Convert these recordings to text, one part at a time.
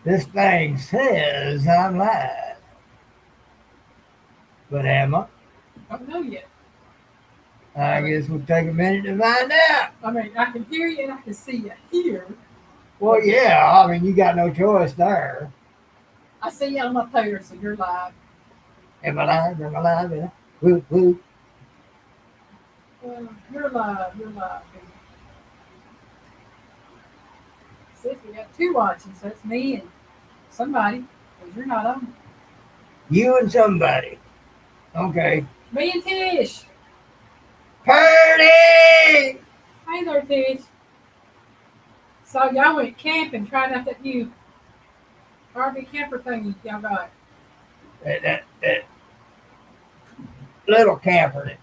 This thing says I'm live, but am I? Don't know yet. I I mean, guess we'll take a minute to find out. I can hear you and I can see you here. Well, yeah, I mean, you got no choice there. I see you on my player, so you're live. Am I live? Am I live? Yeah. Woo, woo. You're live. You're live. Says we got two watching, so it's me and somebody, because you're not on. You and somebody. Okay. Me and Tish. Purdy! Hey there, Tish. So y'all went camping, trying out that new RV camper thing y'all got. That little camper that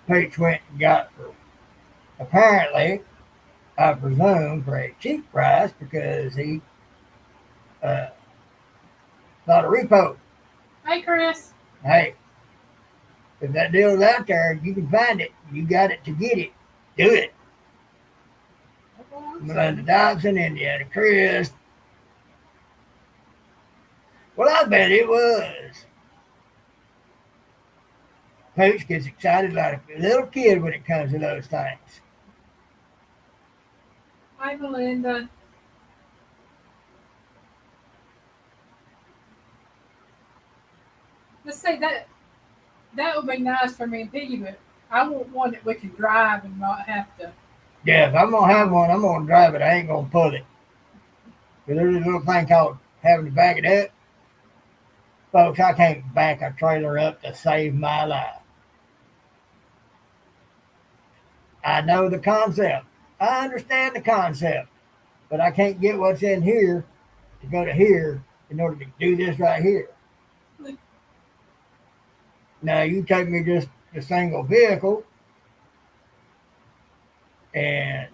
Peach went and got for, apparently, I presume, for a cheap price because he uh, bought a repo. Hey, Chris. Hey, if that deal's out there, you can find it. You got it to get it. Do it. That's what I'm Melinda saying. Dobson, Indiana Chris. Well, I bet it was. Pooch gets excited like a little kid when it comes to those things. Hi, Melinda. Let's say that would be nice for me and Piggy, but I want one that we can drive and not have to. Yeah, if I'm gonna have one, I'm gonna drive it. I ain't gonna pull it. But there's a little thing called having to back it up. Folks, I can't back a trailer up to save my life. I know the concept. I understand the concept. But I can't get what's in here to go to here in order to do this right here. Now you take me just a single vehicle and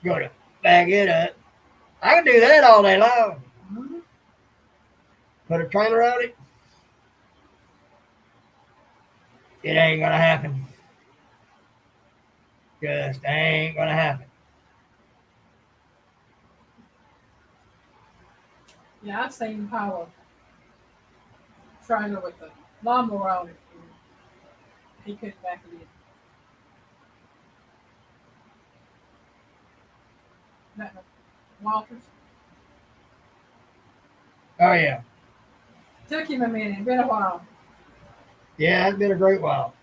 go to back it up. I can do that all day long. Mhm. Put a trailer on it, it ain't gonna happen. Just ain't gonna happen. Yeah, I've seen Paula trailer with the lawnmower on it. And he couldn't back it in. That Walters Oh yeah. took him a minute. Been a while. Yeah, it's been a great while.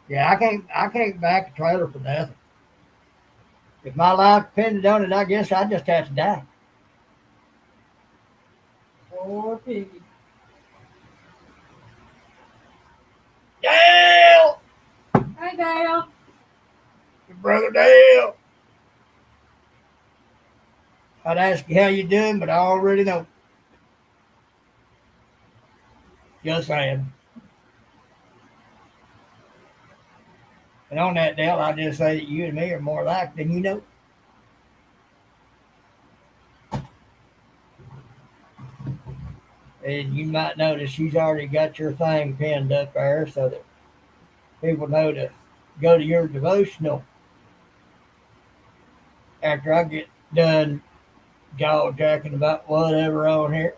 Yeah, I can't back a trailer for nothing. If my life depended on it, I guess I'd just have to die. Poor Piggy. Dale! Hey, Dale. Brother Dale! I'd ask you how you doing, but I already know. Just saying. And on that, Dale, I just say that you and me are more alike than you know. And you might notice she's already got your thing pinned up there so that people know to go to your devotional after I get done jaw jacking about whatever on here.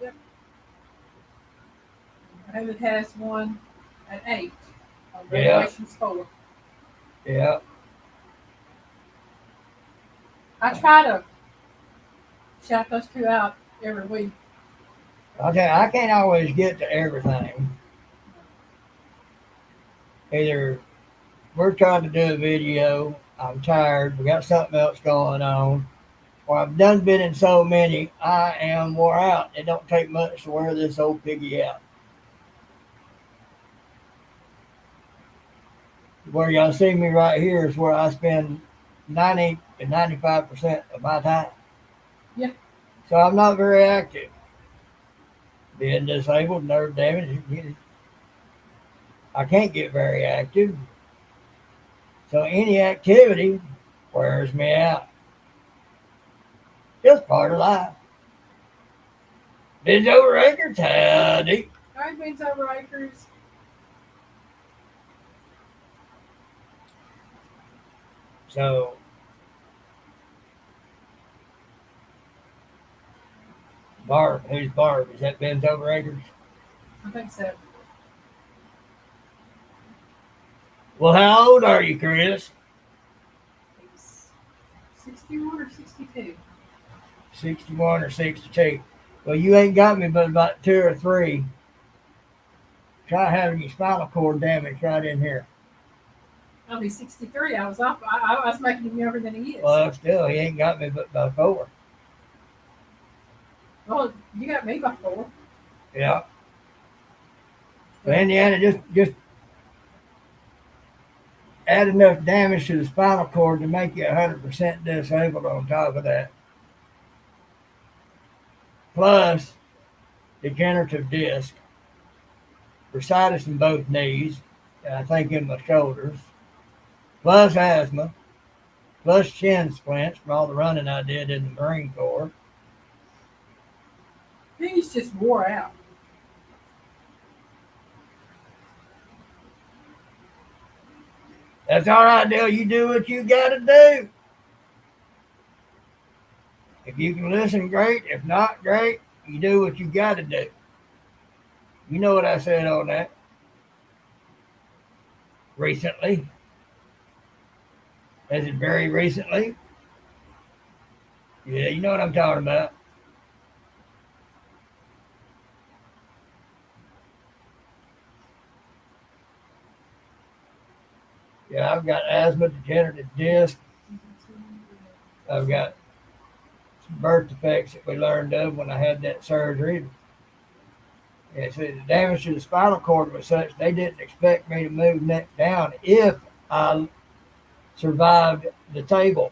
Yep. David has one at 8 on Yeah, Revelations 4. yeah. I try to shout those two out every week. I'll tell you, I can't always get to everything. Either we're trying to do a video, I'm tired, we got something else going on, or I've done been in so many, I am wore out. It don't take much to wear this old piggy out. Where y'all see me right here is where I spend 90 to 95% of my time. Yeah. So I'm not very active. Being disabled, nerve damage, I can't get very active. So any activity wears me out. Just part of life. Bends over acres, howdy. I've been over acres. So Barb, who's Barb? Is that Ben's Overacres? I think so. Well, how old are you, Chris? He's 61 or 62. 61 or 62. Well, you ain't got me but about 2 or 3. Try having your spinal cord damage right in here. I'll be 63. I was off. I was making him younger than he is. Well, still, he ain't got me but about 4. Well, you got me by 4. Yeah. So Indiana, just add enough damage to the spinal cord to make you 100% disabled on top of that. Plus degenerative disc, bursitis in both knees, and I think in my shoulders, plus asthma, plus shin splints from all the running I did in the Marine Corps. He's just wore out. That's all right, Dale. You do what you got to do. If you can listen, great. If not, great. You do what you got to do. You know what I said on that recently. Is it very recently? Yeah, you know what I'm talking about. Yeah, I've got asthma, degenerative disc. I've got some birth defects that we learned of when I had that surgery. Yeah, so the damage to the spinal cord was such they didn't expect me to move neck down if I survived the table.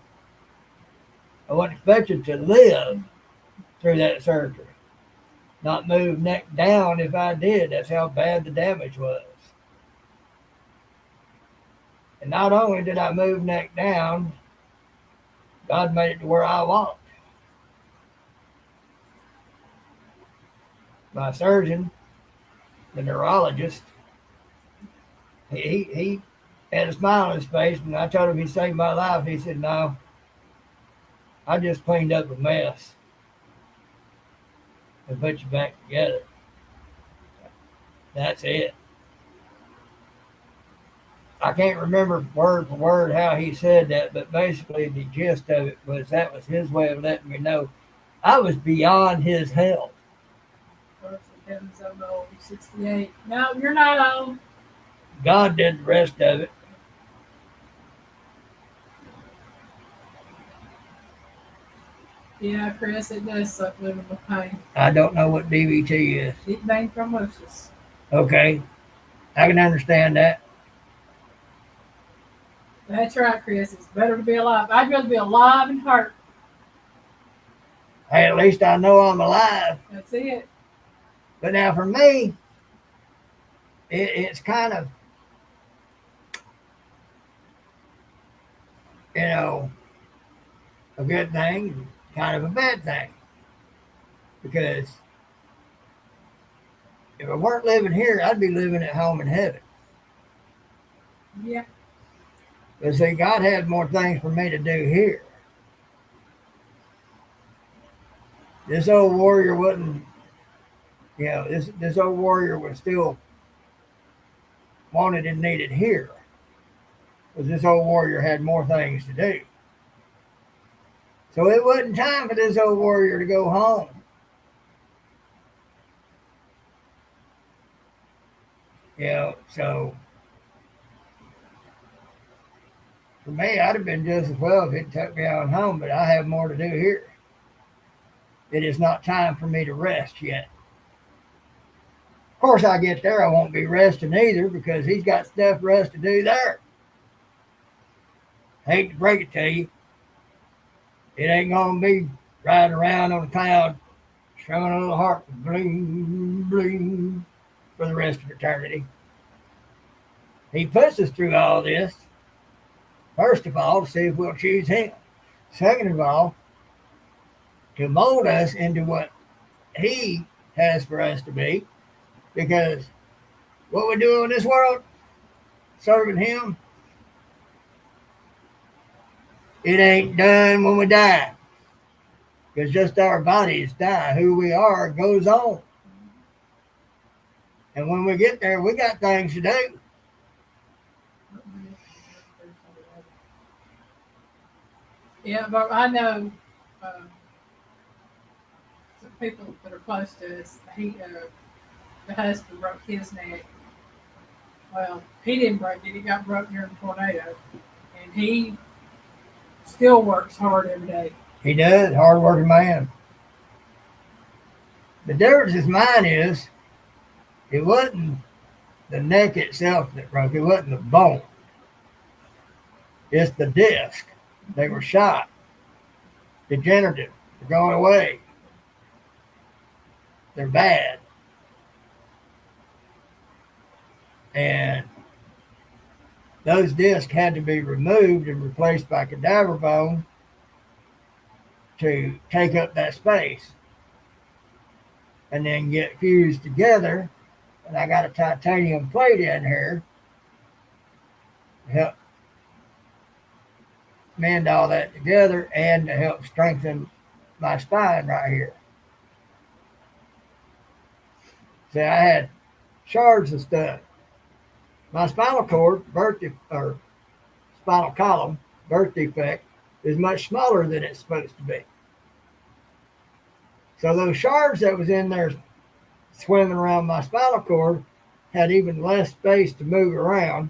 I wasn't expected to live through that surgery. Not move neck down if I did. That's how bad the damage was. And not only did I move neck down, God made it to where I walked. My surgeon, the neurologist, he had a smile on his face, and I told him he saved my life. He said, "No, I just cleaned up a mess and put you back together. That's it." I can't remember word for word how he said that, but basically the gist of it was that was his way of letting me know I was beyond his help. Kevin's old. 68. No, you're not old. God did the rest of it. Yeah, Chris, it does suck living with pain. I don't know what DVT is. Deep vein thrombosis. Okay, I can understand that. That's right, Chris. It's better to be alive. I'd rather be alive and hurt. Hey, at least I know I'm alive. That's it. But now for me, it's kind of, a good thing and kind of a bad thing. Because if I weren't living here, I'd be living at home in heaven. Yeah. But see, God had more things for me to do here. This old warrior wasn't, this old warrior was still wanted and needed here. Because this old warrior had more things to do. So it wasn't time for this old warrior to go home. So for me, I'd have been just as well if it took me on home, but I have more to do here. It is not time for me to rest yet. Of course, I get there, I won't be resting either because he's got stuff for us to do there. Hate to break it to you, it ain't going to be riding around on a cloud, strumming a little harp, bling, bling, for the rest of eternity. He puts us through all this, first of all, to see if we'll choose him. Second of all, to mold us into what he has for us to be, because what we do in this world, serving him, it ain't done when we die. Because just our bodies die. Who we are goes on. And when we get there, we got things to do. Yeah, but I know some people that are close to us. The husband broke his neck. Well, he didn't break it. He got broke during the tornado, and he still works hard every day. He does, hard-working man. The difference is mine is it wasn't the neck itself that broke. It wasn't the bone. It's the disc. They were shot. Degenerative. They're going away. They're bad. And those discs had to be removed and replaced by cadaver bone to take up that space and then get fused together. And I got a titanium plate in here to help mend all that together and to help strengthen my spine right here. See, I had shards of stuff. My spinal cord, or spinal column, birth defect, is much smaller than it's supposed to be. So those shards that was in there swimming around my spinal cord had even less space to move around.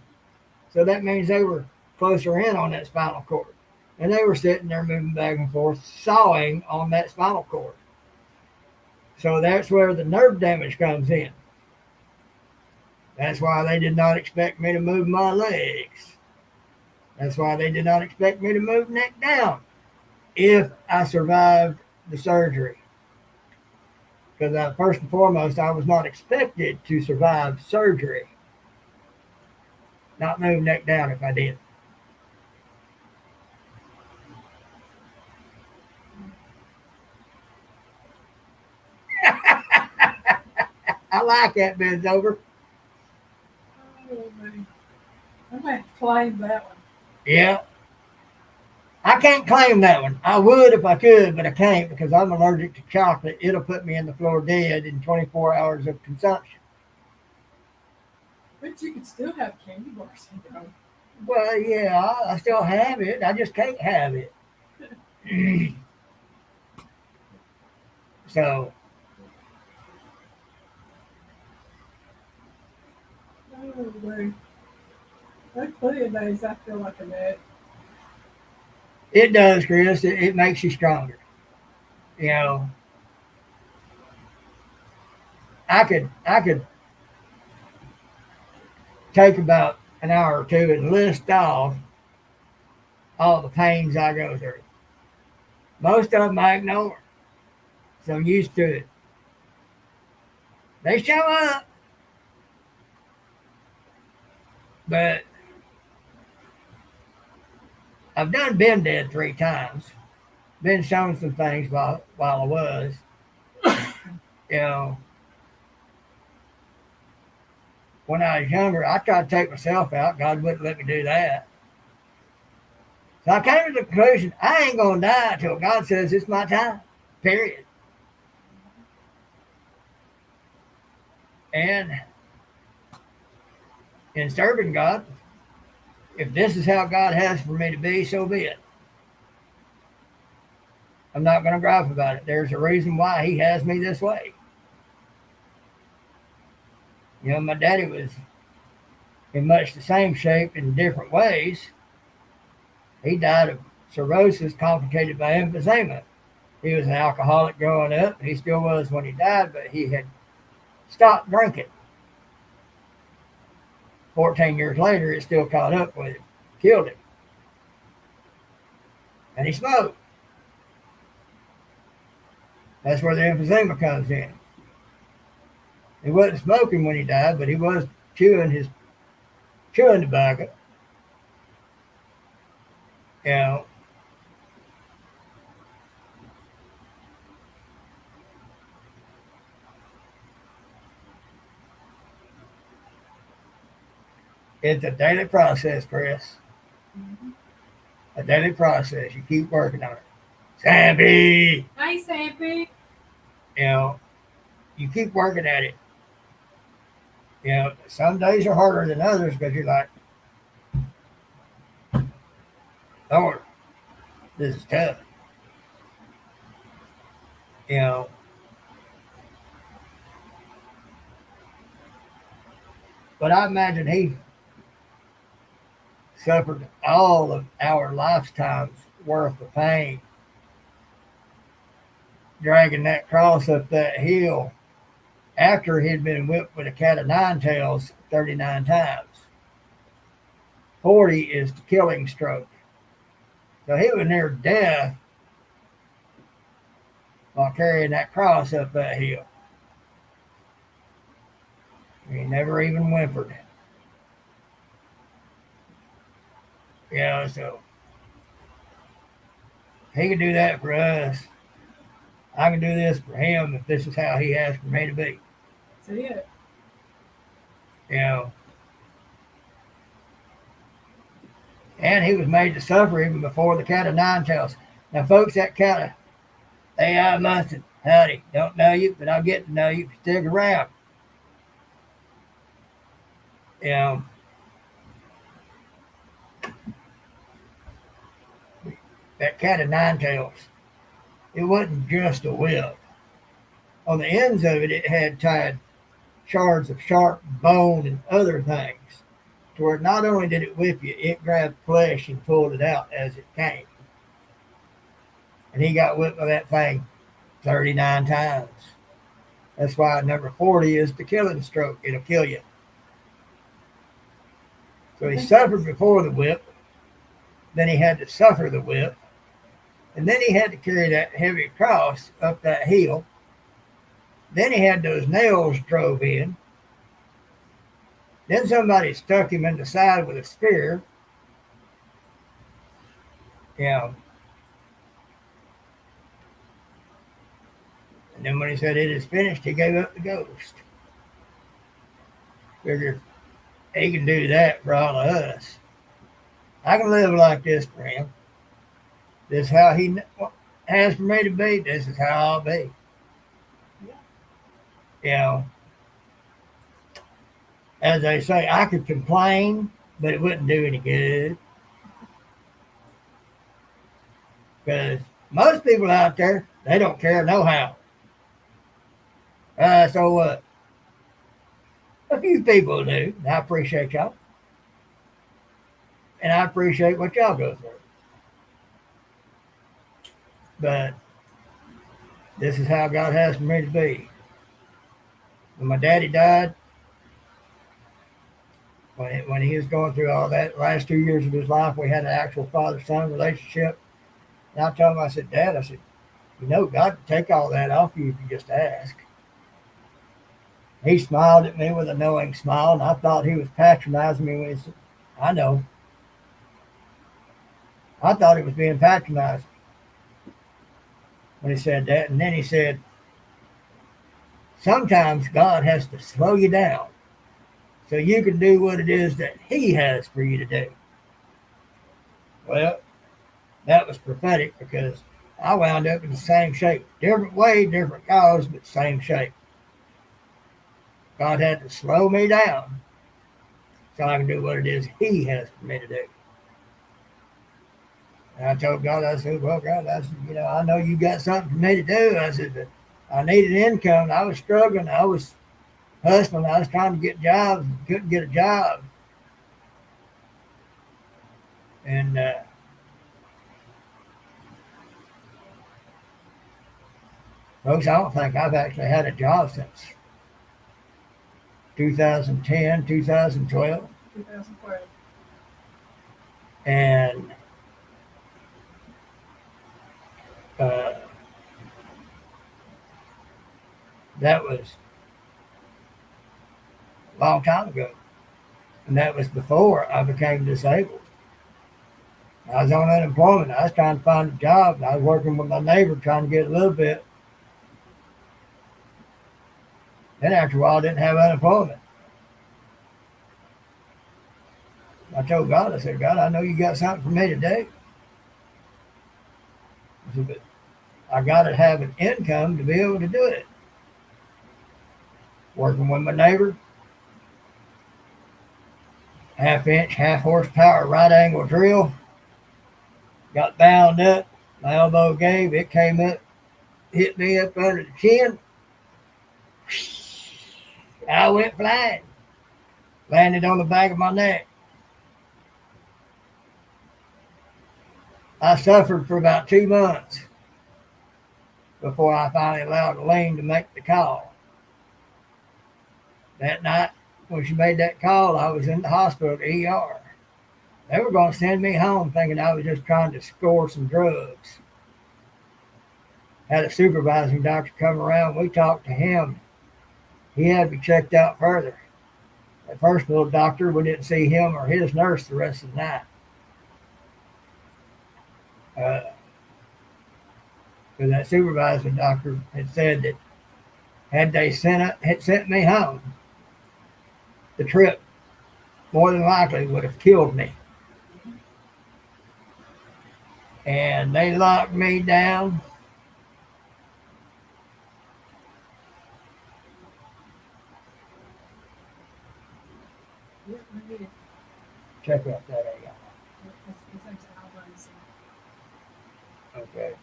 So that means they were closer in on that spinal cord. And they were sitting there moving back and forth, sawing on that spinal cord. So that's where the nerve damage comes in. That's why they did not expect me to move my legs. That's why they did not expect me to move neck down if I survived the surgery. Because first and foremost, I was not expected to survive surgery. Not move neck down if I did. I like that, Ben's over. Oh, man. I'm going to claim that one. Yeah. I can't claim that one. I would if I could, but I can't because I'm allergic to chocolate. It'll put me in the floor dead in 24 hours of consumption. But you can still have candy bar syndrome. Well, yeah, I still have it. I just can't have it. So, Oh, man. There's plenty of days I feel like a nut. it does, Chris. It makes you stronger. You know, I could take about an hour or two and list off all the pains I go through. Most of them I ignore, so I'm used to it. They show up, but I've been dead 3 times. Been shown some things while I was. You know, when I was younger, I tried to take myself out. God wouldn't let me do that. So I came to the conclusion I ain't gonna die until God says it's my time. Period. And in serving God, if this is how God has for me to be, so be it. I'm not going to gripe about it. There's a reason why He has me this way. You know, my daddy was in much the same shape in different ways. He died of cirrhosis complicated by emphysema. He was an alcoholic growing up. He still was when he died, but he had stopped drinking. 14 years later, it still caught up with him, killed him. And he smoked. That's where the emphysema comes in. He wasn't smoking when he died, but he was chewing tobacco. You know, it's a daily process, Chris. Mm-hmm. A daily process. You keep working on it. Sappy, Hey, Sappy. you know, you keep working at it. You know, some days are harder than others because you're like, Lord, this is tough. You know, but I imagine he suffered all of our lifetime's worth of pain dragging that cross up that hill after he'd been whipped with a cat of nine tails 39 times. 40 is the killing stroke. So he was near death while carrying that cross up that hill. He never even whimpered. You know, so he can do that for us. I can do this for him if this is how he has for me to be. See it. You know, and he was made to suffer even before the cat of nine tails. Now, folks, that cat of AI mustard, howdy, don't know you, but I'll get to know you if you stick around. You know, that cat of nine tails, it wasn't just a whip. On the ends of it, it had tied shards of sharp bone and other things, to where not only did it whip you, it grabbed flesh and pulled it out as it came. And he got whipped by that thing 39 times. That's why number 40 is the killing stroke. It'll kill you. So he suffered before the whip, then he had to suffer the whip, and then he had to carry that heavy cross up that hill. Then he had those nails drove in. Then somebody stuck him in the side with a spear. You know, and then when he said it is finished, he gave up the ghost. Figure he can do that for all of us. I can live like this for him. This is how he has for me to be. This is how I'll be. You know, as they say, I could complain, but it wouldn't do any good. Because most people out there, they don't care no how. So what? A few people do. And I appreciate y'all. And I appreciate what y'all go through. But this is how God has for me to be. When my daddy died, when he was going through all that, last 2 years of his life, we had an actual father-son relationship. And I told him, I said, Dad, I said, you know, God can take all that off you if you just ask. He smiled at me with a knowing smile, and I thought he was patronizing me when he said, I know. I thought he was being patronizing when he said that. And then he said, sometimes God has to slow you down so you can do what it is that he has for you to do. Well, that was prophetic because I wound up in the same shape. Different way, different cause, but same shape. God had to slow me down so I can do what it is he has for me to do. And I told God, I said, well, God, I said, you know, I know you got something for me to do. I said, but I needed income. I was struggling. I was hustling. I was trying to get jobs and couldn't get a job. And folks, I don't think I've actually had a job since 2010, 2012. 2012. And uh, that was a long time ago. And that was before I became disabled. I was on unemployment. I was trying to find a job. And I was working with my neighbor trying to get a little bit. Then after a while, I didn't have unemployment. I told God, I said, God, I know you got something for me to do. I said, but I got to have an income to be able to do it. Working with my neighbor, half-inch, half-horsepower right angle drill. Got bound up. My elbow gave. It came up, hit me up under the chin. I went flying. Landed on the back of my neck. I suffered for about 2 months before I finally allowed Elaine to make the call. That night, when she made that call, I was in the hospital at the ER. They were going to send me home thinking I was just trying to score some drugs. Had a supervising doctor come around. We talked to him. He had me checked out further. At first little doctor, we didn't see him or his nurse the rest of the night. Because that supervising doctor had said that had they sent me home, the trip more than likely would have killed me. And they locked me down. Check out that AI. Okay.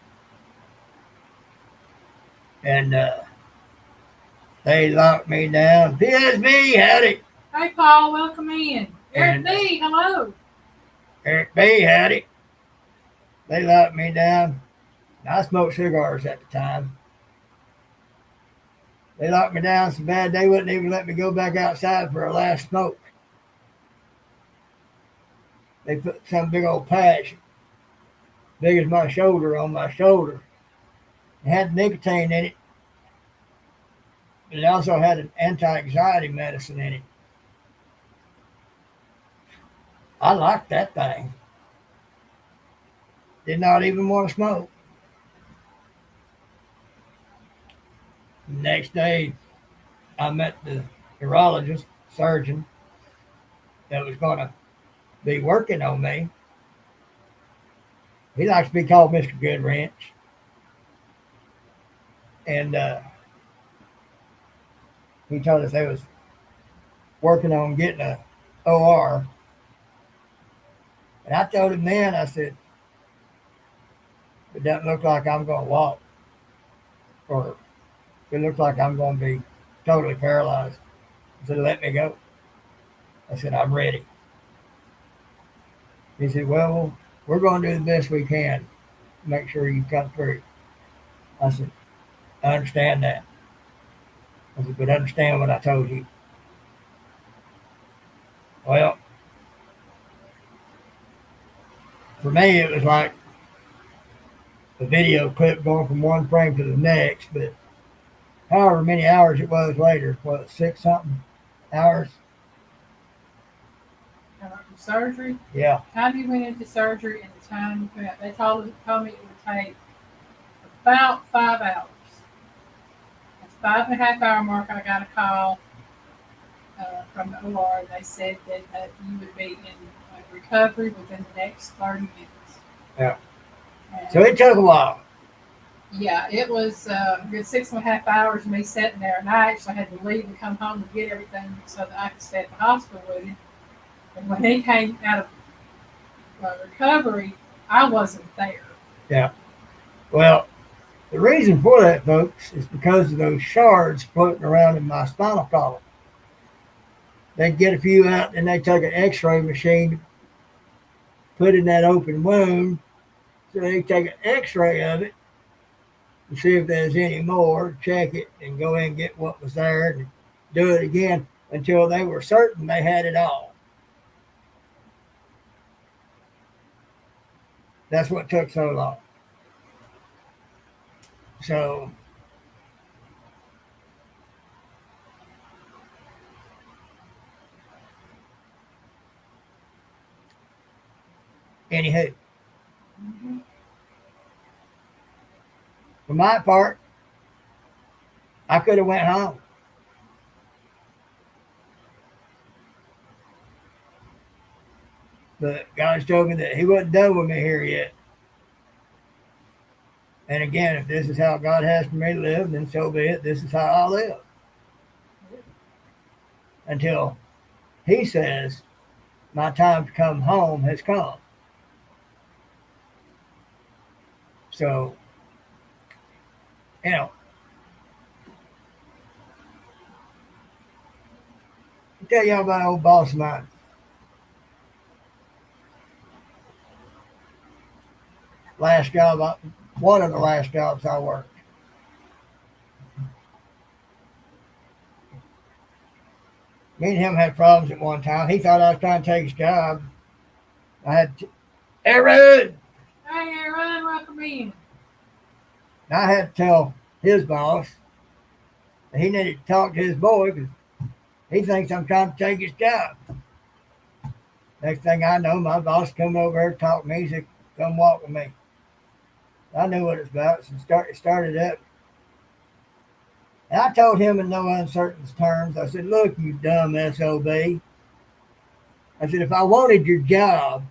And they locked me down. PSB, howdy. Hey, Paul, welcome in. Eric B, hello. Eric B, howdy. They locked me down. I smoked cigars at the time. They locked me down so bad they wouldn't even let me go back outside for a last smoke. They put some big old patch, big as my shoulder, on my shoulder. It had nicotine in it, but it also had an anti-anxiety medicine in it. I liked that thing. Did not even want to smoke. The next day, I met the urologist, surgeon, that was going to be working on me. He likes to be called Mr. Goodwrench. And he told us they was working on getting a OR. And I told him then, I said, it doesn't look like I'm going to walk, or it looks like I'm going to be totally paralyzed. I said, let me go. I said, I'm ready. He said, well, we're going to do the best we can to make sure you come through. I said, I understand that. I said, but understand what I told you. Well, for me, it was like the video clip going from one frame to the next, but however many hours it was later, 6-something hours? Surgery? Yeah. Time you went into surgery and the time you went, they told me it would take about 5 hours. At the 5.5 hour mark, I got a call from the OR. They said that you would be in recovery within the next 30 minutes. Yeah. So it took a while. Yeah, it was a good 6.5 hours of me sitting there, and I actually had to leave and come home to get everything so that I could stay at the hospital with him. And when he came out of recovery, I wasn't there. Yeah. Well, the reason for that, folks, is because of those shards floating around in my spinal column. They'd get a few out, and they'd take an x-ray machine, put in that open wound, so they'd take an x-ray of it to see if there's any more, check it, and go in and get what was there and do it again until they were certain they had it all. That's what took so long. So, anywho, for my part, I could have went home. But God's told me that he wasn't done with me here yet. And again, if this is how God has for me to live, then so be it. This is how I live. Until He says, my time to come home has come. So, you know, I'll tell y'all about an old boss of mine. Last job, one of the last jobs I worked. Me and him had problems at one time. He thought I was trying to take his job. I had, Aaron! Hey, Aaron, welcome in. I had to tell his boss that he needed to talk to his boy because he thinks I'm trying to take his job. Next thing I know, my boss come over here, talked to me. He said, come walk with me. I knew what it was about. So started up. And I told him in no uncertain terms, I said, look, you dumb SOB. I said, if I wanted your job,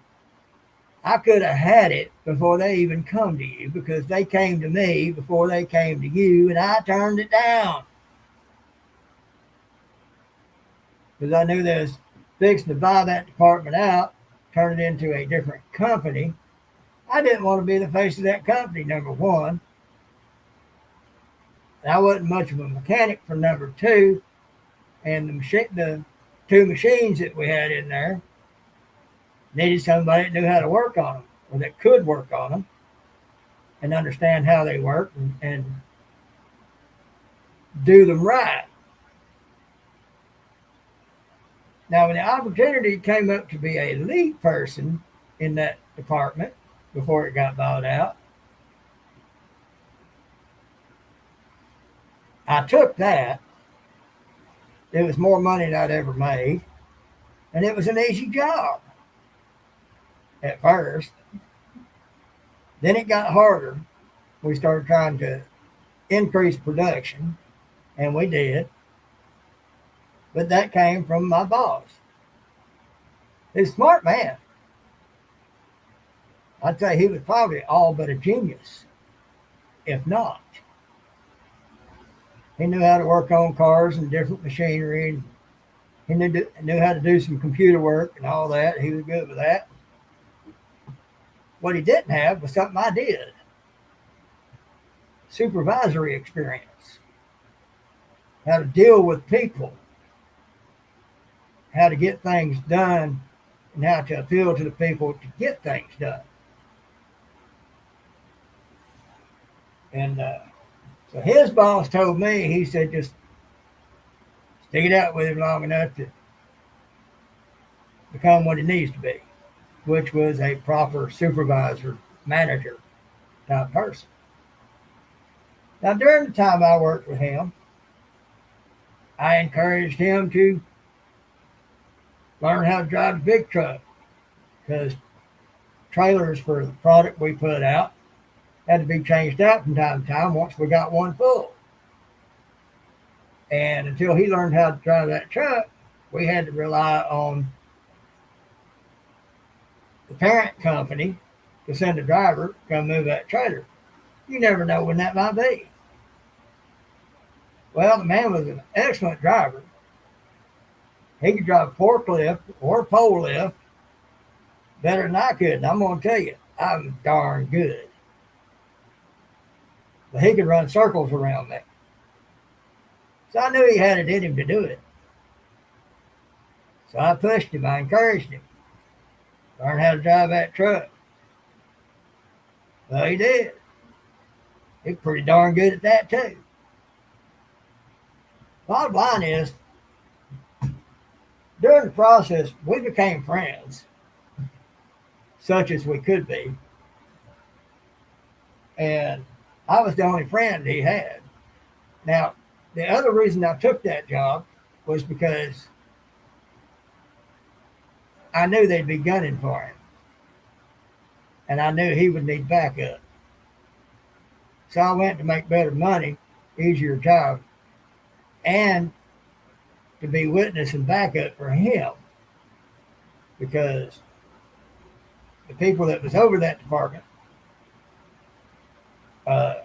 I could have had it before they even come to you because they came to me before they came to you, and I turned it down. Because I knew they was fixing to buy that department out, turn it into a different company. I didn't want to be the face of that company, number one. And I wasn't much of a mechanic for number two. And the two machines that we had in there needed somebody that knew how to work on them, or that could work on them and understand how they work and do them right. Now, when the opportunity came up to be a lead person in that department before it got bought out, I took that. It was more money than I'd ever made, and it was an easy job at first. Then it got harder. We started trying to increase production, and we did. But that came from my boss. He's a smart man. I'd say he was probably all but a genius, if not. He knew how to work on cars and different machinery, and he knew how to do some computer work and all that. He was good with that. What he didn't have was something I did: supervisory experience, how to deal with people, how to get things done, and how to appeal to the people to get things done. And so his boss told me, he said, just stick it out with him long enough to become what he needs to be, which was a proper supervisor, manager type person. Now, during the time I worked with him, I encouraged him to learn how to drive a big truck because trailers for the product we put out had to be changed out from time to time once we got one full. And until he learned how to drive that truck, we had to rely on the parent company to send a driver to come move that trailer. You never know when that might be. Well, the man was an excellent driver. He could drive a forklift or a pole lift better than I could. And I'm going to tell you, I'm darn good. But he could run circles around me. So I knew he had it in him to do it. So I pushed him. I encouraged him. Learn how to drive that truck. Well, he did. He's pretty darn good at that, too. Bottom line is, during the process, we became friends, such as we could be. And I was the only friend he had. Now, the other reason I took that job was because I knew they'd be gunning for him. And I knew he would need backup. So I went to make better money, easier job, and to be witness and backup for him. Because the people that was over that department uh,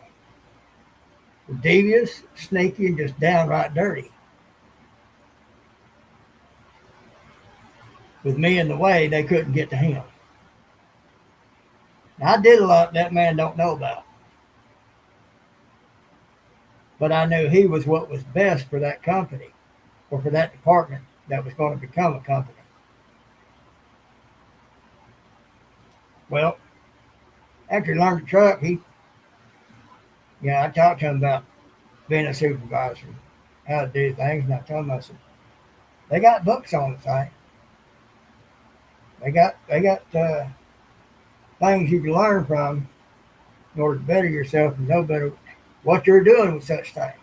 devious, sneaky, and just downright dirty. With me in the way, they couldn't get to him. Now, I did a lot that man don't know about, but I knew he was what was best for that company or for that department that was going to become a company. Well, after he learned the truck, I talked to him about being a supervisor, how to do things, and I told him, I said, they got books on the thing. They got things you can learn from in order to better yourself and know better what you're doing with such things.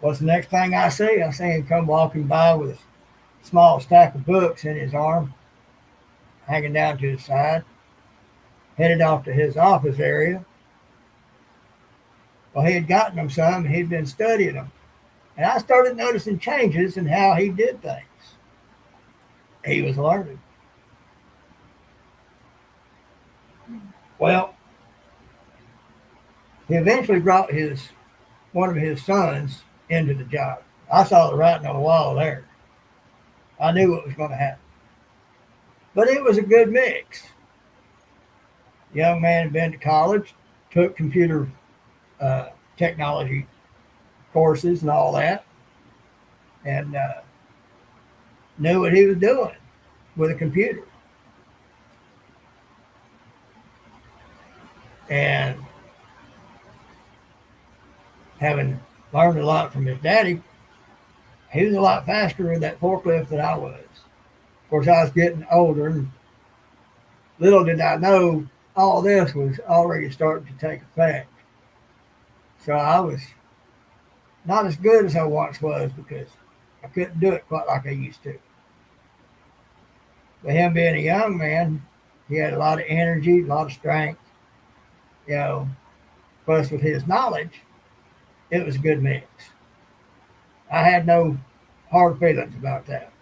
What's the next thing I see? I see him come walking by with a small stack of books in his arm, hanging down to his side, headed off to his office area. Well, he had gotten them some, and he'd been studying them. And I started noticing changes in how he did things. He was learning. Well, he eventually brought one of his sons into the job. I saw the writing on the wall there. I knew what was going to happen. But it was a good mix. The young man had been to college, took computer technology courses and all that, and knew what he was doing with a computer. And having learned a lot from his daddy, he was a lot faster with that forklift than I was. Of course, I was getting older, and little did I know all this was already starting to take effect. So I was not as good as I once was because I couldn't do it quite like I used to. But him being a young man, he had a lot of energy, a lot of strength, you know, plus with his knowledge, it was a good mix. I had no hard feelings about that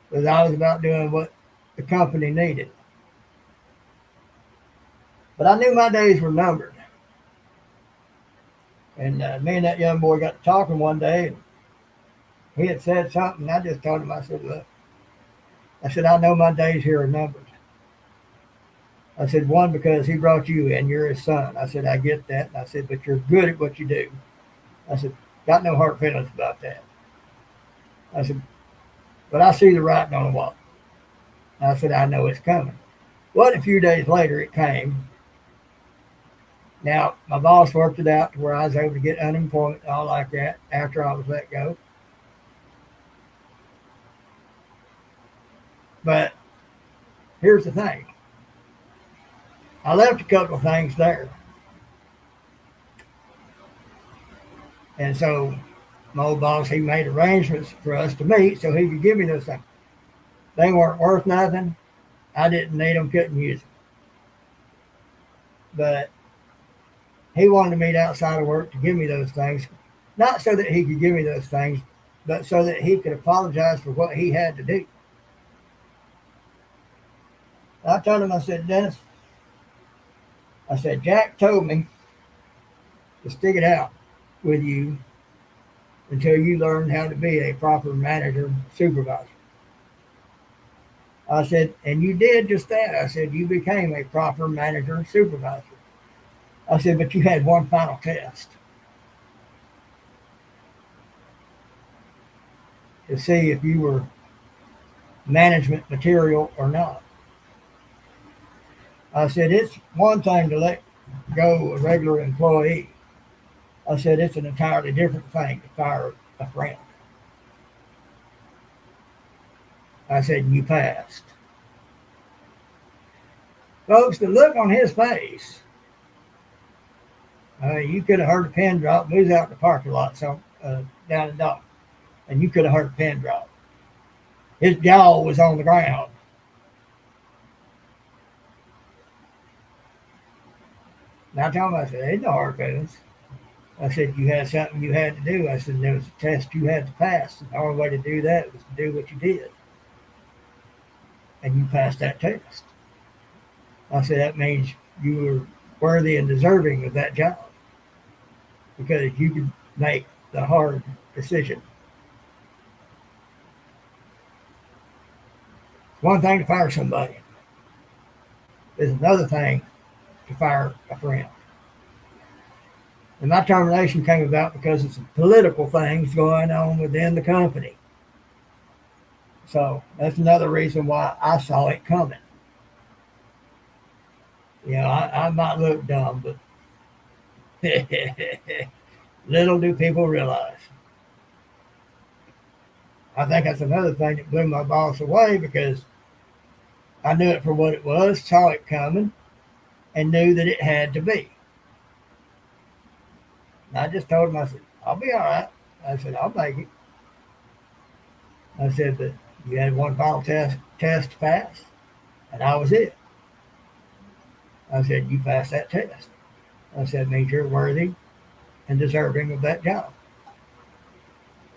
because I was about doing what the company needed. But I knew my days were numbered. And me and that young boy got to talking one day, and he had said something, and I just told him, I said, look, I said, I know my days here are numbered. I said, one, because he brought you in, you're his son. I said, I get that. And I said, but you're good at what you do. I said, got no hard feelings about that. I said, but I see the writing on the wall. I said, I know it's coming. Well, a few days later, it came. Now, my boss worked it out to where I was able to get unemployment and all like that after I was let go. But here's the thing. I left a couple of things there. And so my old boss, he made arrangements for us to meet so he could give me those things. They weren't worth nothing. I didn't need them, couldn't use them. But he wanted to meet outside of work to give me those things, not so that he could give me those things, but so that he could apologize for what he had to do. I told him, I said, Dennis, I said, Jack told me to stick it out with you until you learn how to be a proper manager supervisor. I said, and you did just that. I said, you became a proper manager supervisor. I said, but you had one final test to see if you were management material or not. I said, it's one thing to let go a regular employee. I said, it's an entirely different thing to fire a friend. I said, you passed. Folks, the look on his face, you could have heard a pin drop. We was out in the parking lot down the dock, and you could have heard a pin drop. His jaw was on the ground. And I told him, I said, ain't no hard feelings. I said, you had something you had to do. I said, there was a test you had to pass. And the only way to do that was to do what you did. And you passed that test. I said, that means you were worthy and deserving of that job because you can make the hard decision. It's one thing to fire somebody. It's another thing to fire a friend. And my termination came about because of some political things going on within the company. So that's another reason why I saw it coming. I might look dumb, but little do people realize. I think that's another thing that blew my boss away because I knew it for what it was, saw it coming, and knew that it had to be. And I just told him, I said, I'll be all right. I said, I'll make it. I said, but you had one final test to pass, and I was it. I said, you passed that test. I said, it means you're worthy and deserving of that job.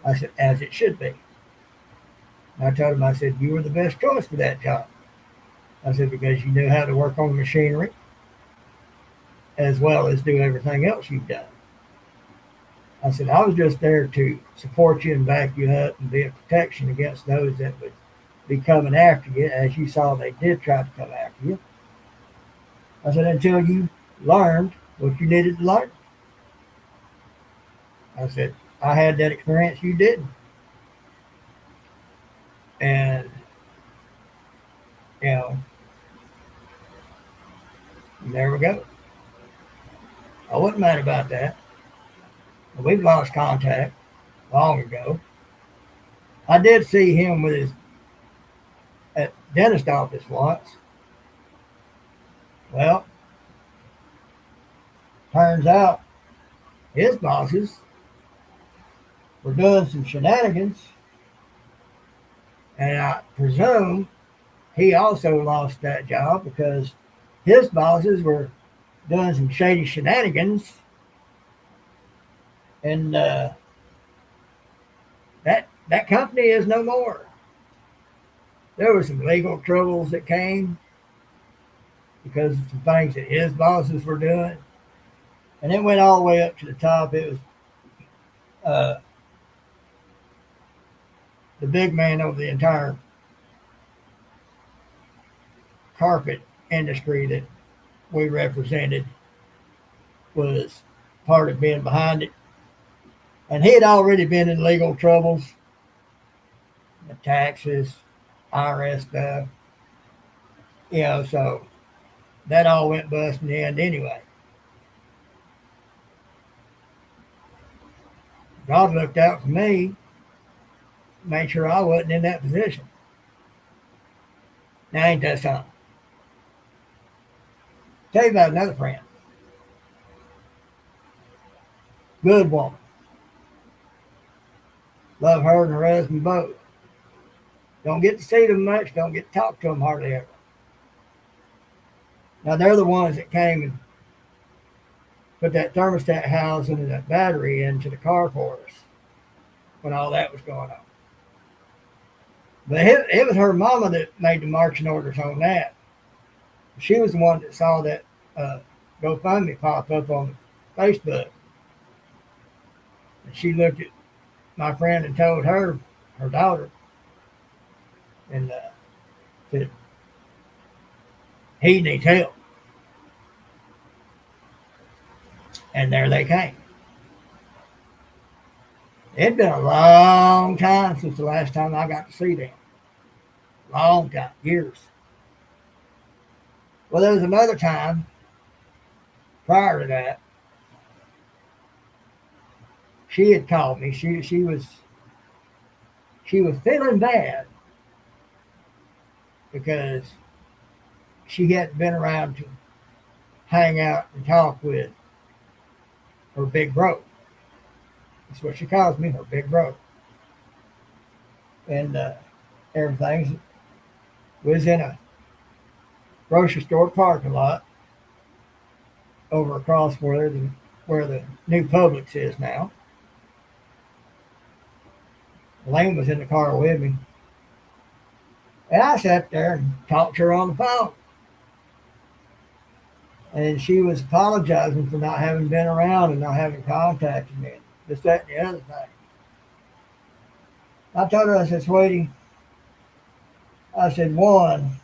I said, as it should be. And I told him, I said, you were the best choice for that job. I said, because you knew how to work on the machinery as well as do everything else you've done. I said, I was just there to support you and back you up and be a protection against those that would be coming after you. As you saw, they did try to come after you. I said, until you learned what you needed to learn. I said, I had that experience, you didn't. And, you know, there we go. I wasn't mad about that. We've lost contact long ago. I did see him with his at dentist office once. Well, turns out his bosses were doing some shenanigans, and I presume he also lost that job because his bosses were doing some shady shenanigans, and that company is no more. There were some legal troubles that came because of some things that his bosses were doing, and it went all the way up to the top. It was uh, the big man over the entire carpet industry that we represented was part of being behind it. And he had already been in legal troubles, the taxes, IRS stuff, so that all went bust in the end anyway. God looked out for me, made sure I wasn't in that position. Now, ain't that something? Tell you about another friend. Good woman. Love her and her husband both. Don't get to see them much, don't get to talk to them hardly ever. Now, they're the ones that came and put that thermostat housing and that battery into the car for us when all that was going on. But it was her mama that made the marching orders on that. She was the one that saw that GoFundMe pop up on Facebook. And she looked at my friend and told her daughter, and said, he needs help. And there they came. It'd been a long time since the last time I got to see them. Long time, years. Well, there was another time prior to that. She had called me. She was feeling bad because she hadn't been around to hang out and talk with her big bro. That's what she calls me, her big bro. And everything was in a grocery store parking lot over across where the new Publix is now. Elaine was in the car with me. And I sat there and talked to her on the phone. And she was apologizing for not having been around and not having contacted me. This, that, and the other thing. I told her, I said, sweetie, I said, one,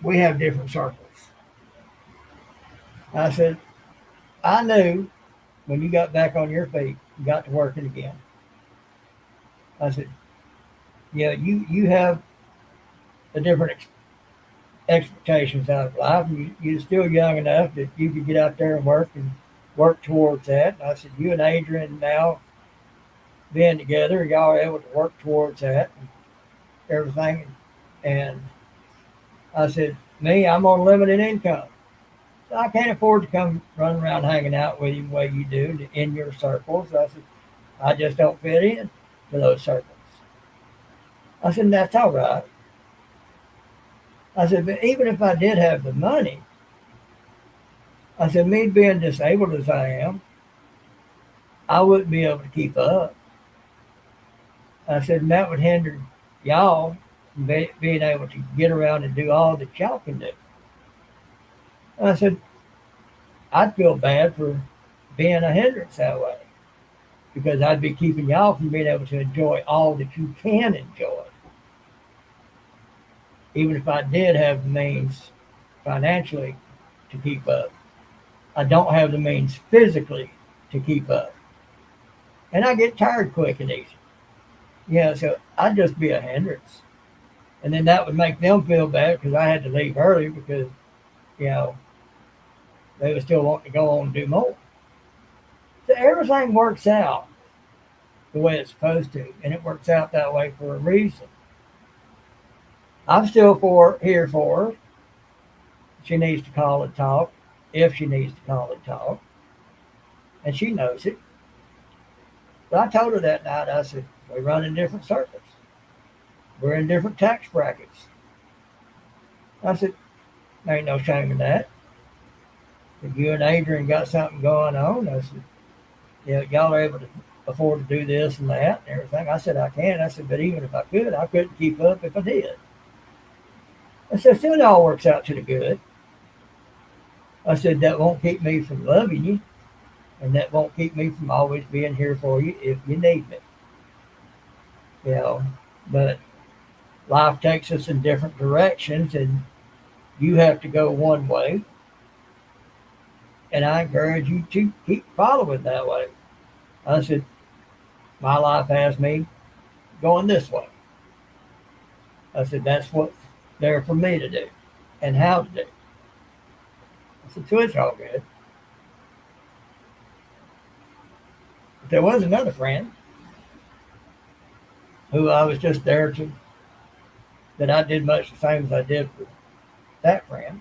we have different circles. I said, I knew when you got back on your feet, you got to working again. I said, yeah, you have a different expectations out of life. And you're still young enough that you could get out there and work towards that. And I said, you and Adrian now being together, y'all are able to work towards that and everything. And I said, me, I'm on limited income. So I can't afford to come running around hanging out with you the way you do in your circles. I said, I just don't fit in to those circles. I said, that's all right. I said, but even if I did have the money, I said, me being disabled as I am, I wouldn't be able to keep up. I said, and that would hinder y'all from being able to get around and do all that y'all can do. And I said, I'd feel bad for being a hindrance that way because I'd be keeping y'all from being able to enjoy all that you can enjoy. Even if I did have the means financially to keep up, I don't have the means physically to keep up. And I get tired quick and easy. Yeah, so I'd just be a hindrance. And then that would make them feel bad because I had to leave early because, you know, they would still want to go on and do more. So everything works out the way it's supposed to, and it works out that way for a reason. I'm still here for her. She needs to call and talk, if she needs to call and talk, and she knows it. But I told her that night, I said, we run in different circles. We're in different tax brackets. I said, there ain't no shame in that. If you and Adrian got something going on, I said, yeah, y'all are able to afford to do this and that and everything. I said, I can. I said, but even if I could, I couldn't keep up if I did. I said, still it all works out to the good. I said, that won't keep me from loving you, and that won't keep me from always being here for you if you need me. You know, but life takes us in different directions, and you have to go one way, and I encourage you to keep following that way. I said, my life has me going this way. I said, that's what's there for me to do and how to do. I said, so it's all good. But there was another friend who I was just there to, that I did much the same as I did for that friend.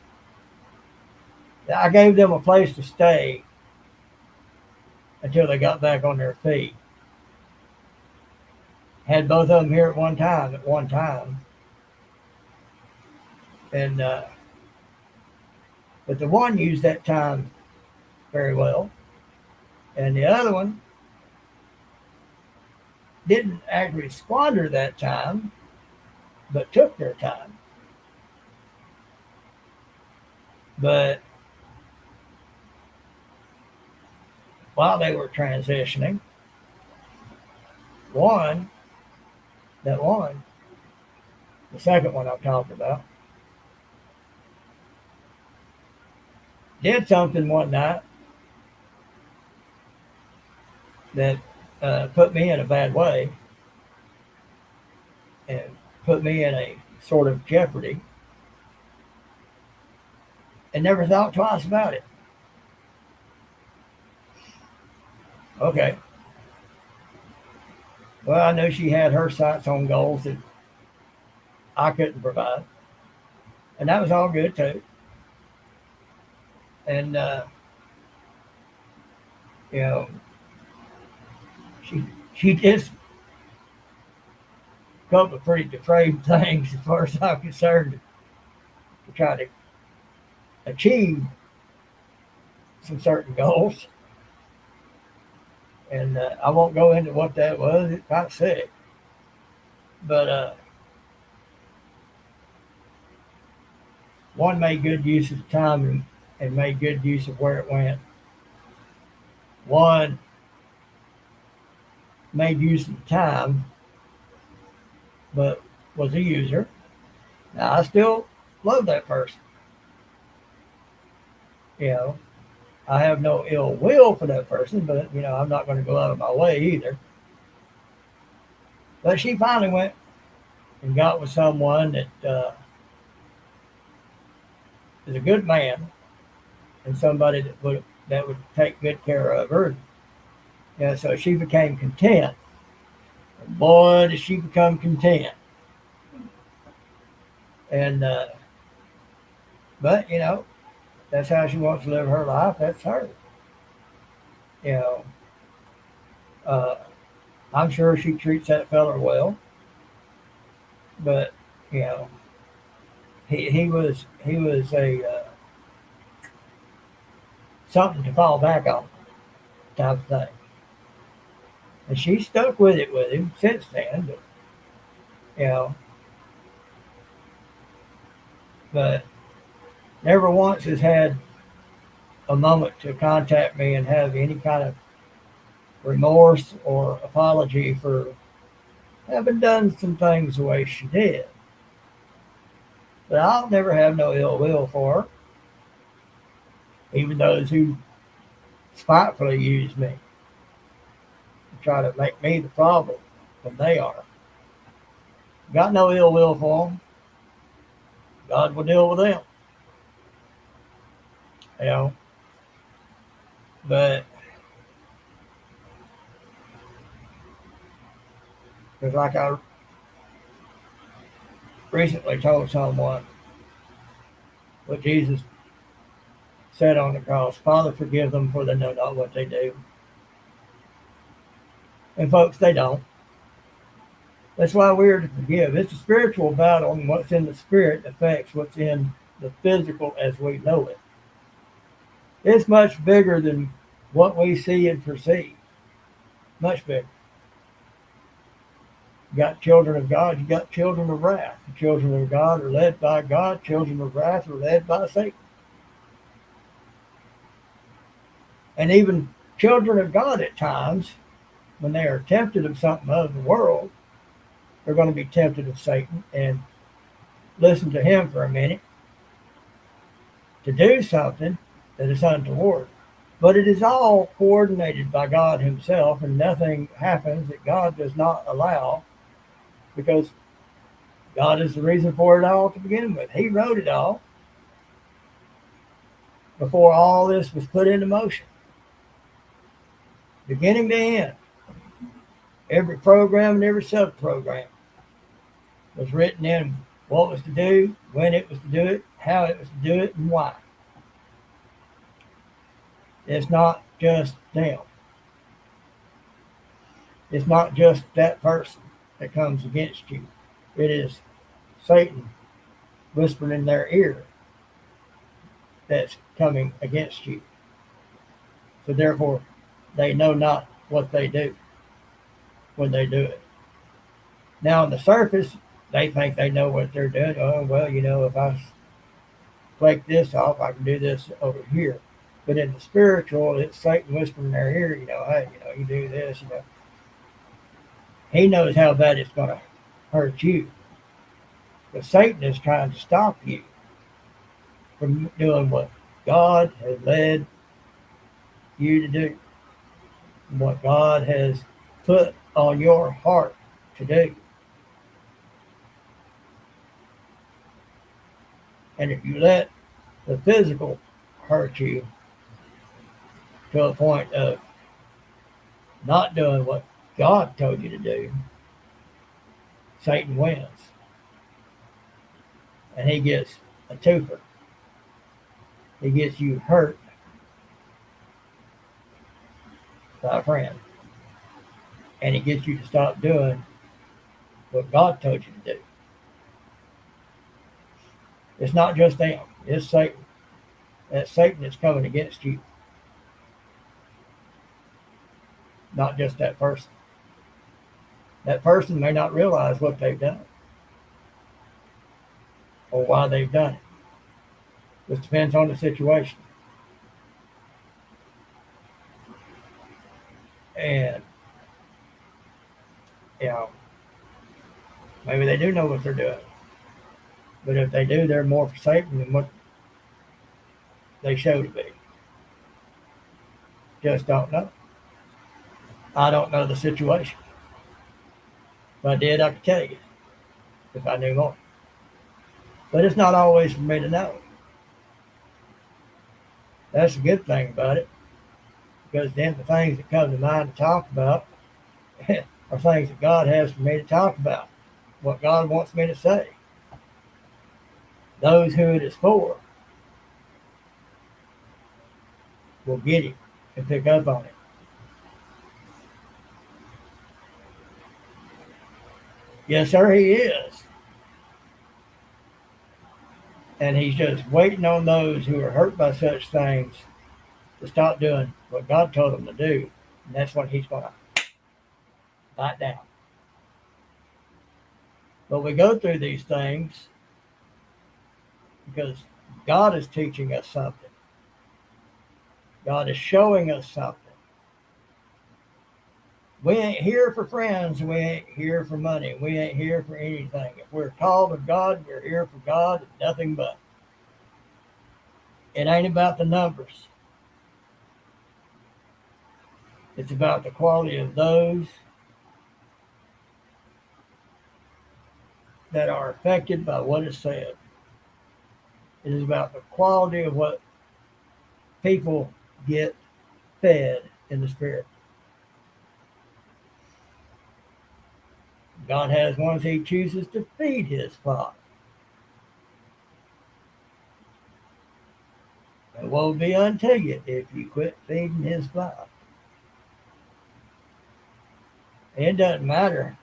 I gave them a place to stay until they got back on their feet. Had both of them here at one time. And but the one used that time very well, and the other one didn't actually squander that time, but took their time. But while they were transitioning, one, the second one I'm talking about, did something one night that put me in a bad way and put me in a sort of jeopardy, and never thought twice about it. Okay. Well, I knew she had her sights on goals that I couldn't provide. And that was all good too. And, you know, she did a couple of pretty depraved things as far as I'm concerned to try to achieve some certain goals. And I won't go into what that was. It's kind of sick. But one made good use of the time and made good use of where it went. One made use of the time, but was a user. Now I still love that person. You know, I have no ill will for that person, but I'm not going to go out of my way either. But she finally went and got with someone that is a good man and somebody that would take good care of her. Yeah, so she became content. Boy, did she become content. And but that's how she wants to live her life. That's her. You know, uh, I'm sure she treats that fella well. But you know, he was a something to fall back on type of thing. And she stuck with him since then. But you know, but never once has had a moment to contact me and have any kind of remorse or apology for having done some things the way she did. But I'll never have no ill will for her, even those who spitefully use me and try to make me the problem when they are. Got no ill will for them. God will deal with them. You know, but it's like I recently told someone what Jesus said on the cross, Father, forgive them for they know not what they do. And folks, they don't. That's why we're to forgive. It's a spiritual battle, and what's in the spirit affects what's in the physical as we know it. It's much bigger than what we see and perceive. Much bigger. You got children of God, you got children of wrath. The children of God are led by God, children of wrath are led by Satan. And even children of God at times, when they are tempted of something of the world, they're going to be tempted of Satan and listen to him for a minute to do something that is untoward. But it is all coordinated by God himself, and nothing happens that God does not allow, because God is the reason for it all to begin with. He wrote it all before all this was put into motion, beginning to end. Every program and every sub-program was written in what was to do, when it was to do it, how it was to do it, and why. It's not just them. It's not just that person that comes against you. It is Satan whispering in their ear that's coming against you. So therefore, they know not what they do when they do it. Now, on the surface, they think they know what they're doing. Oh, well, if I flake this off, I can do this over here. But in the spiritual, it's Satan whispering in their ear, hey, you do this, He knows how bad it's going to hurt you. But Satan is trying to stop you from doing what God has led you to do, what God has put on your heart to do. And if you let the physical hurt you to a point of not doing what God told you to do, Satan wins. And he gets a twofer. He gets you hurt by a friend. And he gets you to stop doing what God told you to do. It's not just them. It's Satan. That's Satan that's coming against you. Not just that person. That person may not realize what they've done or why they've done it. Just depends on the situation. And, you know, maybe they do know what they're doing. But if they do, they're more forsaken than what they show to be. Just don't know. I don't know the situation. If I did, I could tell you if I knew more. But it's not always for me to know. That's the good thing about it, because then the things that come to mind to talk about are things that God has for me to talk about, what God wants me to say. Those who it is for will get it and pick up on it. Yes, sir, he is. And he's just waiting on those who are hurt by such things to stop doing what God told them to do. And that's what he's going to bite down. But we go through these things because God is teaching us something. God is showing us something. We ain't here for friends. We ain't here for money. We ain't here for anything. If we're called of God, we're here for God and nothing but. It ain't about the numbers. It's about the quality of those that are affected by what is said. It is about the quality of what people get fed in the Spirit. God has ones he chooses to feed his flock. And woe be unto you if you quit feeding his flock. It doesn't matter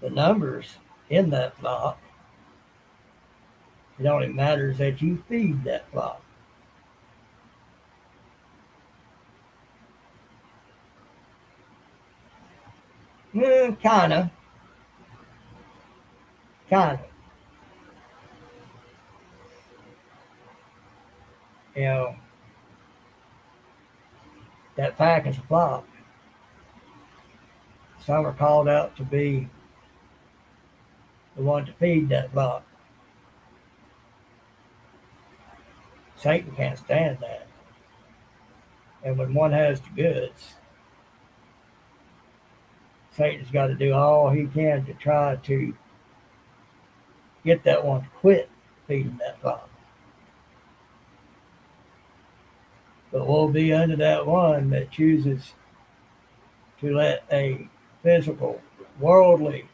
the numbers in that flock. It only matters that you feed that flock. Kind of. Kind of. You know, that pack is a flock. Some are called out to be the one to feed that flock. Satan can't stand that. And when one has the goods, Satan's got to do all he can to try to get that one to quit feeding that flock. But woe be unto that one that chooses to let a physical, worldly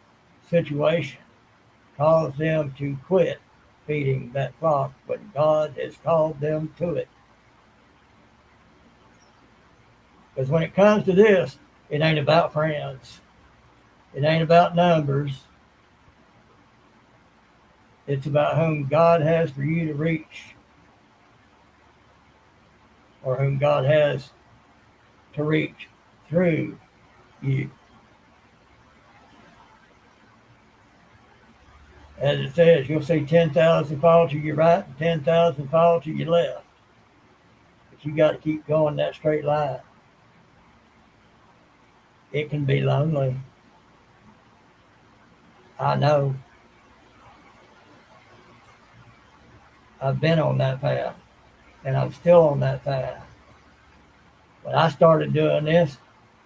situation cause them to quit feeding that flock when God has called them to it. Because when it comes to this, it ain't about friends. It ain't about numbers. It's about whom God has for you to reach, or whom God has to reach through you. As it says, you'll see 10,000 fall to your right and 10,000 fall to your left. But you got to keep going that straight line. It can be lonely. I know. I've been on that path, and I'm still on that path. When I started doing this,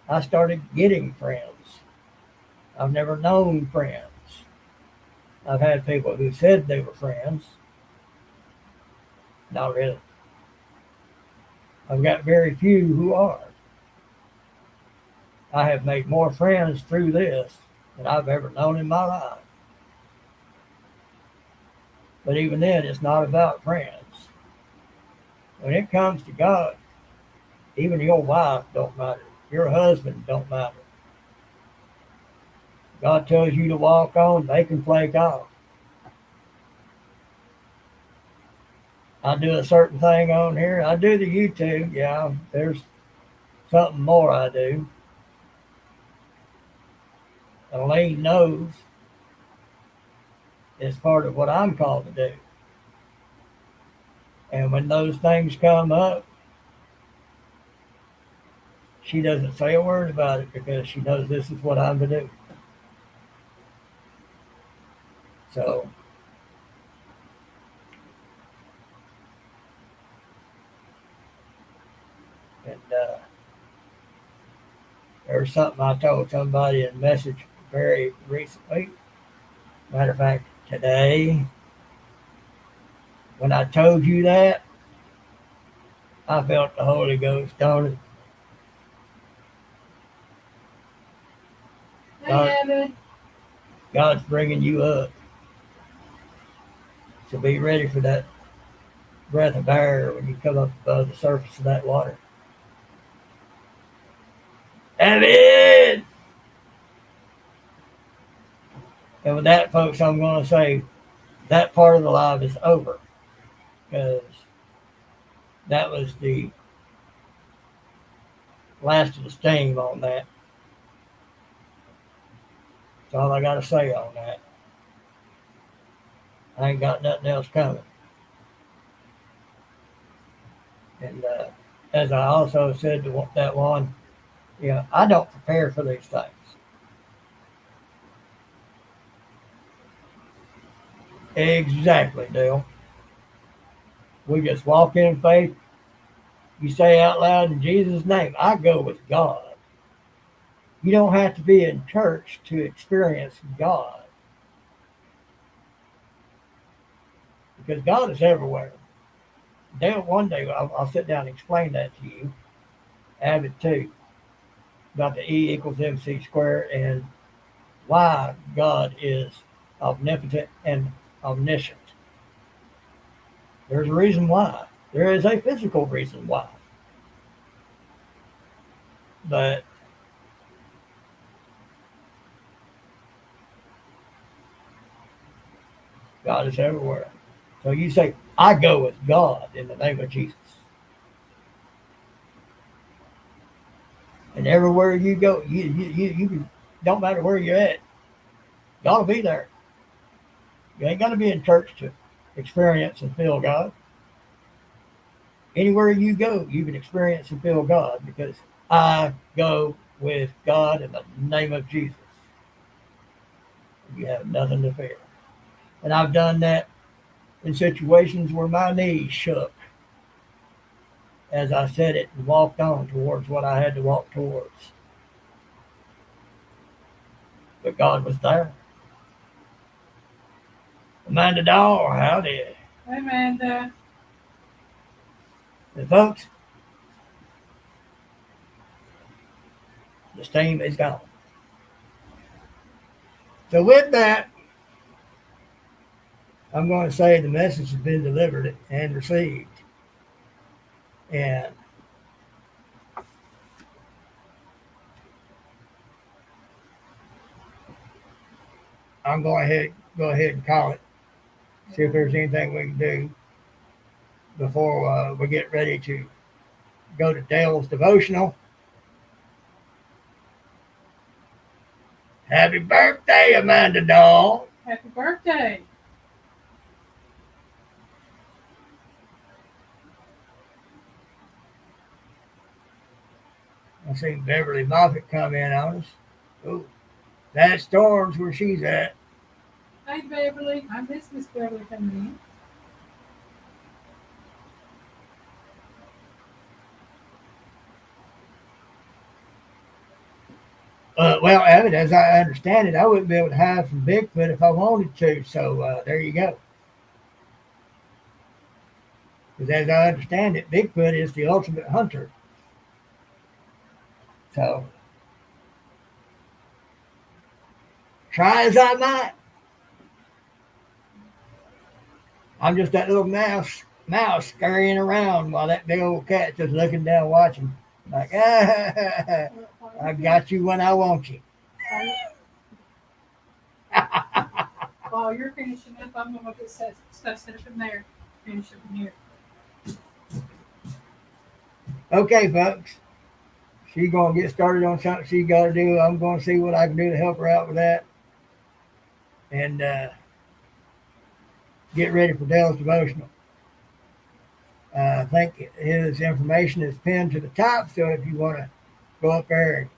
I started getting friends. I've never known friends. I've had people who said they were friends. Not really. I've got very few who are. I have made more friends through this than I've ever known in my life. But even then, it's not about friends. When it comes to God, even your wife don't matter. Your husband don't matter. God tells you to walk on, they can flake off. I do a certain thing on here. I do the YouTube. Yeah, there's something more I do. Elaine knows it's part of what I'm called to do. And when those things come up, she doesn't say a word about it because she knows this is what I'm to do. So, and there's something I told somebody in a message very recently. Matter of fact, today, when I told you that, I felt the Holy Ghost on it. God, God's bringing you up. So be ready for that breath of air when you come up above the surface of that water. Amen. And with that, folks, I'm going to say that part of the live is over because that was the last of the steam on that. That's all I got to say on that. I ain't got nothing else coming. And as I also said to that one, I don't prepare for these things. Exactly, Dale. We just walk in faith. You say out loud in Jesus' name, I go with God. You don't have to be in church to experience God because God is everywhere. Dale, one day I'll sit down and explain that to you. Abbott too, about the E equals MC squared and why God is omnipotent and omniscient. There's a reason why. There is a physical reason why. But God is everywhere. So you say, I go with God in the name of Jesus. And everywhere you go, you don't matter where you're at, God will be there. You ain't got to be in church to experience and feel God. Anywhere you go, you can experience and feel God because I go with God in the name of Jesus. You have nothing to fear. And I've done that in situations where my knees shook as I said it and walked on towards what I had to walk towards. But God was there. Amanda Doll, howdy. Hey, Amanda. And folks, the steam is gone. So with that, I'm going to say the message has been delivered and received. And I'm going to go ahead and call it. See if there's anything we can do before we get ready to go to Dale's devotional. Happy birthday, Amanda Doll. Happy birthday. I seen Beverly Moffett come in on us. Oh, that storm's where she's at. Hey, Beverly. I miss Miss Beverly coming in. Well, Evan, as I understand it, I wouldn't be able to hide from Bigfoot if I wanted to. So there you go. Because as I understand it, Bigfoot is the ultimate hunter. So try as I might, I'm just that little mouse scurrying around while that big old cat's just looking down watching. Like, I got you when I want you. While you're finishing up, I'm going to get stuff set up in there. Finish up in here. Okay, folks. She's going to get started on something she got to do. I'm going to see what I can do to help her out with that. And get ready for Dale's devotional. I think his information is pinned to the top, so if you want to go up there and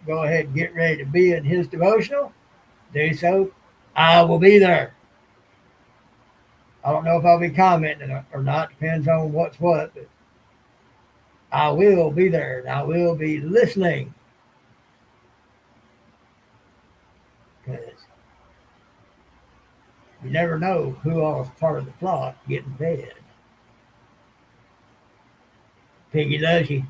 go ahead and get ready to be in his devotional, do so. I will be there. I don't know if I'll be commenting or not, depends on what's what, but I will be there and I will be listening because you never know who all is part of the flock getting fed. Piggy loves you.